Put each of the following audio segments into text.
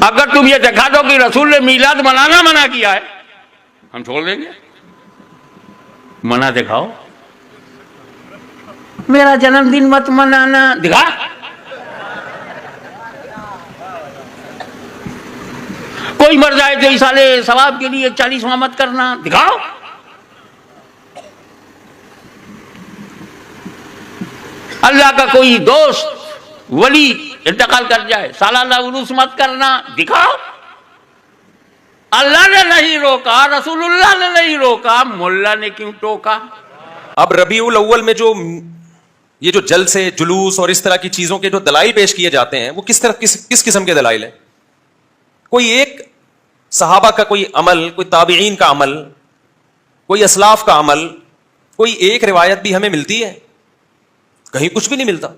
اگر تم یہ دکھا دو کہ رسول نے میلاد منانا منع کیا ہے، ہم چھوڑ دیں گے. منع دکھاؤ. میرا جنم دن مت منانا، دکھا. کوئی مر جائے تو ایصال ثواب کے لیے 40واں مت کرنا، دکھاؤ. اللہ کا کوئی دوست ولی انتقال کر جائے، سالانہ عرس مت کرنا، دکھاؤ. اللہ نے نہیں روکا، رسول اللہ نے نہیں روکا، ملا نے کیوں ٹوکا؟ اب ربیع الاول میں جو یہ جو جلسے جلوس اور اس طرح کی چیزوں کے جو دلائل پیش کیے جاتے ہیں وہ کس قسم کے دلائل ہیں؟ کوئی ایک صحابہ کا کوئی عمل، کوئی تابعین کا عمل، کوئی اسلاف کا عمل، کوئی ایک روایت بھی ہمیں ملتی ہے؟ کہیں کچھ بھی نہیں ملتا.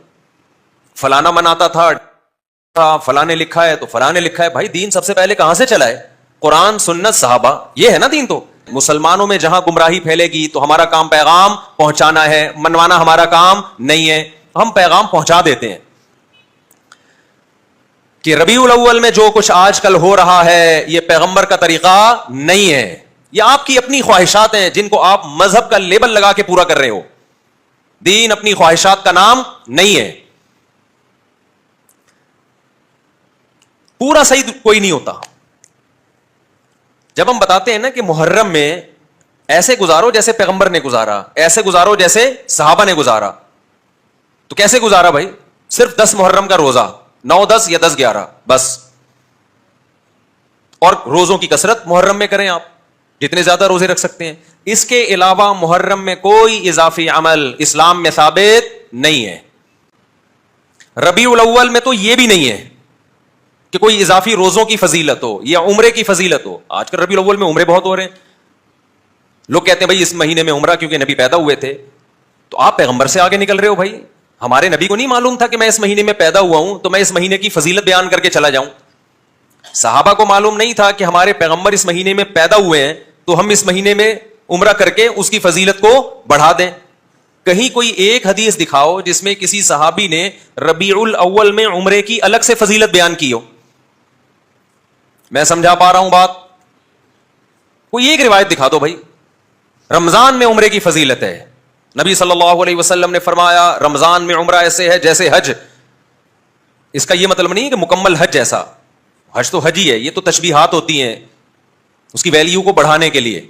فلانا مناتا تھا، فلاں نے لکھا ہے تو فلاں نے لکھا ہے. بھائی دین سب سے پہلے کہاں سے چلا ہے؟ قرآن، سنت، صحابہ، یہ ہے نا دین. تو مسلمانوں میں جہاں گمراہی پھیلے گی تو ہمارا کام پیغام پہنچانا ہے، منوانا ہمارا کام نہیں ہے. ہم پیغام پہنچا دیتے ہیں کہ ربیع الاول میں جو کچھ آج کل ہو رہا ہے یہ پیغمبر کا طریقہ نہیں ہے، یہ آپ کی اپنی خواہشات ہیں جن کو آپ مذہب کا لیبل لگا کے پورا کر رہے ہو. دین اپنی خواہشات کا نام نہیں ہے. پورا صحیح کوئی نہیں ہوتا. جب ہم بتاتے ہیں نا کہ محرم میں ایسے گزارو جیسے پیغمبر نے گزارا، ایسے گزارو جیسے صحابہ نے گزارا، تو کیسے گزارا بھائی؟ صرف 10 محرم کا روزہ، 9 10 یا 10 11 بس. اور روزوں کی کثرت محرم میں کریں آپ، جتنے زیادہ روزے رکھ سکتے ہیں. اس کے علاوہ محرم میں کوئی اضافی عمل اسلام میں ثابت نہیں ہے. ربیع الاول میں تو یہ بھی نہیں ہے کہ کوئی اضافی روزوں کی فضیلت ہو یا عمرے کی فضیلت ہو. آج کل ربیع الاول میں عمرے بہت ہو رہے ہیں. لوگ کہتے ہیں بھائی اس مہینے میں عمرہ کیونکہ نبی پیدا ہوئے تھے. تو آپ پیغمبر سے آگے نکل رہے ہو. بھائی ہمارے نبی کو نہیں معلوم تھا کہ میں اس مہینے میں پیدا ہوا ہوں تو میں اس مہینے کی فضیلت بیان کر کے چلا جاؤں؟ صحابہ کو معلوم نہیں تھا کہ ہمارے پیغمبر اس مہینے میں پیدا ہوئے ہیں تو ہم اس مہینے میں عمرہ کر کے اس کی فضیلت کو بڑھا دیں؟ کہیں کوئی ایک حدیث دکھاؤ جس میں کسی صحابی نے ربیع الاول میں عمرے کی الگ سے فضیلت بیان کی ہو. میں سمجھا پا رہا ہوں بات؟ کوئی ایک روایت دکھا دو بھائی. رمضان میں عمرے کی فضیلت ہے. نبی صلی اللہ علیہ وسلم نے فرمایا رمضان میں عمرہ ایسے ہے جیسے حج. اس کا یہ مطلب نہیں ہے کہ مکمل حج جیسا. حج تو حج ہی ہے، یہ تو تشبیہات ہوتی ہیں اس کی ویلیو کو بڑھانے کے لیے.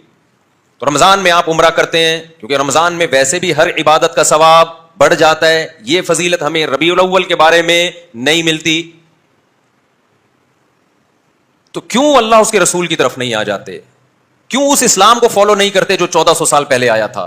تو رمضان میں آپ عمرہ کرتے ہیں کیونکہ رمضان میں ویسے بھی ہر عبادت کا ثواب بڑھ جاتا ہے. یہ فضیلت ہمیں ربیع الاول کے بارے میں نہیں ملتی. تو کیوں اللہ اس کے رسول کی طرف نہیں آ جاتے؟ کیوں اس اسلام کو فالو نہیں کرتے جو 1400 سال پہلے آیا تھا؟